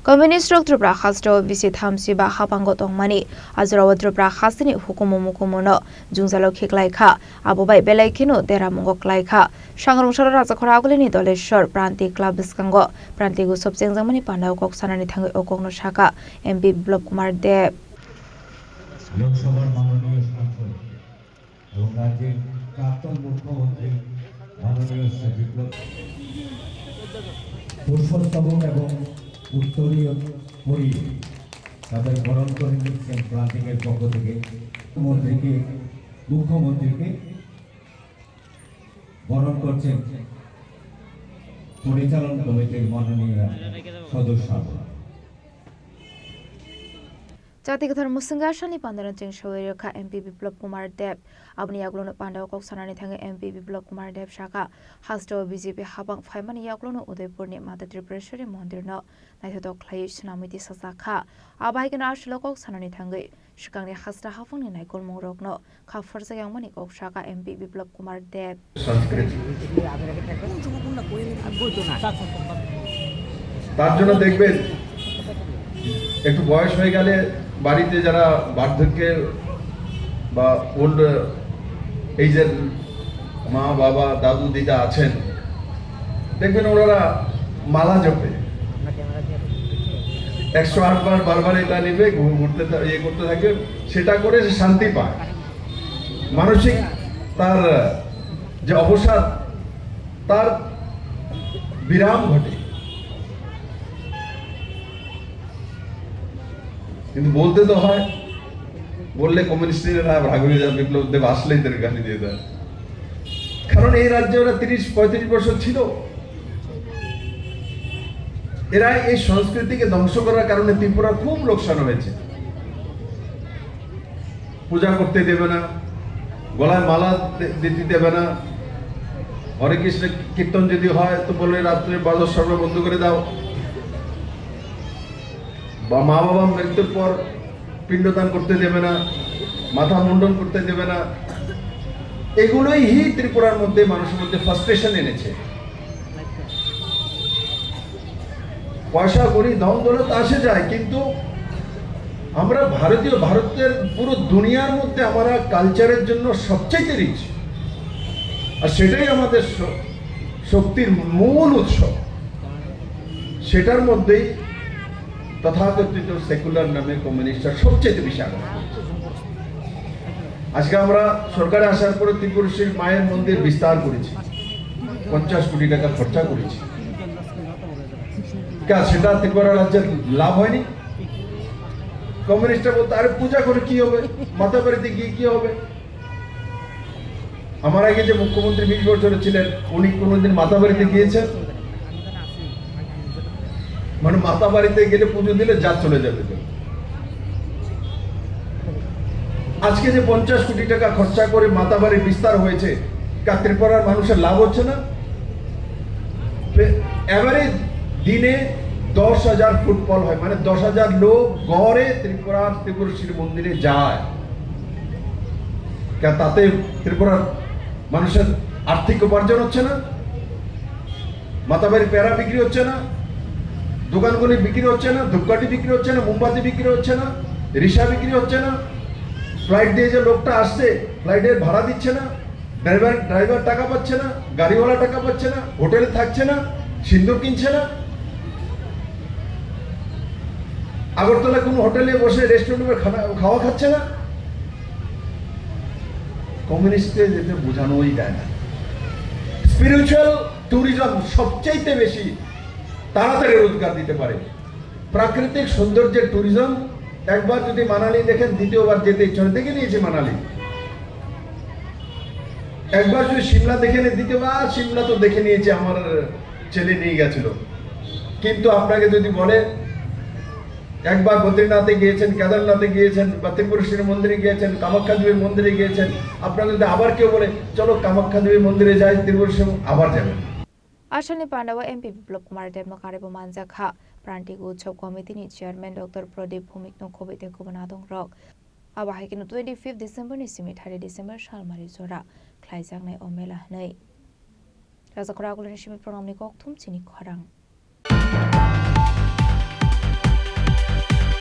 Communist Trupra Hasto visit Hamsiba Hapangot on money, as Trupra Hastini Hukumu Mukumono, Junzalo Kiklaika, Abubai Belekino, Deramongok Laika, Shangrong Sharazakoragolini Dole Short, Pranti Club Biskango, Prantigo Subsenzamani Panda Koksanani Tango Okogno Shaka, MP Blob Kumar De উত্তরীয় করি তাদের বরণ করে নিচ্ছেন প্রান্তিকের পক্ষ থেকে মুখ্যমন্ত্রীকে বরণ করছেন পরিচালন কমিটির মাননীয় সদস্য Jatigathar Musinga Shani Pandana Jing Shoyaka MP Biplop Kumar Deb Abni Yaglono Panda Koksanani Tanga MP Biplop Kumar Deb Shaka Hasto BJP Habang Faimani Yaglono Udaypurni Mata Tripreshwari Mondirno Naito Clay Sunamiti Sasaka Abahigan Ashlokok Sanani Tangi Shikangni Hasta Hafuni Naikol Morogno Kafarsa Yamani Kok Shaka MP Biplop Kumar Deb তার জন্য দেখবেন একটু বয়স হয়ে গেলে বাড়িতে যারা বার্ধক্যের বা ওল্ড এইজের মা বাবা দাদু দিদা আছেন দেখবেন ওরা মালা জপে 108 বার বারবার এটা নিবে ঘুরতে করতে থাকে সেটা করে সে শান্তি পায় মানসিক তার যে অবসাদ তার বিরাম ঘটে কিন্তু বলতে তো হয় বললে কমিউনিস্টরা ভাগ হয়ে যাবে বিপ্লব দেব আসলেই তাদের গালি দিয়ে দেয় কারণ এই রাজ্যে ওরা 30-35 বছর ছিল এরা এই সংস্কৃতিকে ধ্বংস করার কারণে ত্রিপুরা খুব লোকসান হয়েছে পূজা করতে দেবে না গলায় মালা দিতে দেবে না হরে কৃষ্ণ কীর্তন যদি হয় তো বলে রাত্রে বাজার সর্ব বন্ধ করে দাও বা মা বাবা মৃত্যুর পর পিণ্ডদান করতে দেবে না মাথা মুন্ডন করতে দেবে না এগুলোই ত্রিপুরার মধ্যে মানুষের মধ্যে ফ্রাস্ট্রেশন এনেছে পয়সা করি ধন দৌলত আসে যায় কিন্তু আমরা ভারতের পুরো দুনিয়ার মধ্যে আমরা কালচারের জন্য সবচেয়ে রিচ আর সেটাই আমাদের শক্তির মূল উৎস সেটার মধ্যেই তথাকথিত সেকুলার নামে কমিউনিস্টরা সবচেয়ে বেশি আগ্রহ আজকে আমরা সরকারে আসার পরে ত্রিপুরেশ্বরী মায়ের মন্দির বিস্তার করেছি 50 কোটি টাকা খরচা করেছি সেটা ত্রিপুরা রাজ্যের লাভ হয়নি কমিউনিস্টরা বলতে আরে পূজা করে কি হবে মাতা বাড়িতে গিয়ে কি হবে আমার আগে যে মুখ্যমন্ত্রী 20 বছর ছিলেন উনি কোনোদিন মাতা বাড়িতে গিয়েছেন মানে মাতা বাড়িতে গেলে পুজো দিলে যা চলে যাবে আজকে যে 50 কোটি টাকা খরচা করে মাতা বাড়ি বিস্তার হয়েছে ত্রিপুরার মানুষের লাভ হচ্ছে না এভারেজ দিনে 10,000 ফুটফল হয় মানে 10,000 লোক গড়ে ত্রিপুরেশ্বরী মন্দিরে যায় তাতে ত্রিপুরার মানুষের আর্থিক উপার্জন হচ্ছে না মাতা বাড়ি পেয়ারা বিক্রি হচ্ছে না দোকানগুলি বিক্রি হচ্ছে না ধূপকাঠি বিক্রি হচ্ছে না মোমবাতি বিক্রি হচ্ছে না রিক্সা বিক্রি হচ্ছে না ফ্লাইট দিয়ে যে লোকটা আসছে ফ্লাইটের ভাড়া দিচ্ছে না ড্রাইভার টাকা পাচ্ছে না গাড়িওয়ালা টাকা পাচ্ছে না হোটেলে থাকছে না সিন্দুর কিনছে না আগরতলা কোনো হোটেলে বসে রেস্টুরেন্টে খাওয়া খাচ্ছে না কমিউনিস্টদের যেতে বোঝানোই যায় না স্পিরিচুয়াল ট্যুরিজম সবচেয়ে বেশি তাড়াতাড়ি রোজগার দিতে পারে প্রাকৃতিক সৌন্দর্যের ট্যুরিজম একবার যদি মানালি দেখেন দ্বিতীয়বার যেতে ইচ্ছা হয় দেখে নিয়েছে মানালি একবার যদি সিমলা দেখে নিয়ে দ্বিতীয়বার সিমলা তো দেখে নিয়েছে আমার ছেলে নিয়ে গেছিল কিন্তু আপনাকে যদি বলে একবার বদ্রীনাথে গিয়েছেন কেদারনাথে গিয়েছেন বা ত্রিপুরেশ্বরী মন্দিরে গিয়েছেন কামাখ্যা দেবীর মন্দিরে গিয়েছেন আপনাকে যদি আবার কেউ বলে চলো কামাখ্যা দেবীর মন্দিরে যাই ত্রিপুরেশ্বরী আবার যাবেন Ashani Pandawa MP Biplop Kumar Deb Makaribo Manjakha Prantigo Utsav Committee Chairman Dr. Pradip Bhumik Nokobite Kubanadong Rock Abahikin 25 December ni simi 30 December Shalmari Zora Klaijang Nai Omela Nei Razakoragul ni simi pronam ni Koktum Chini Kharang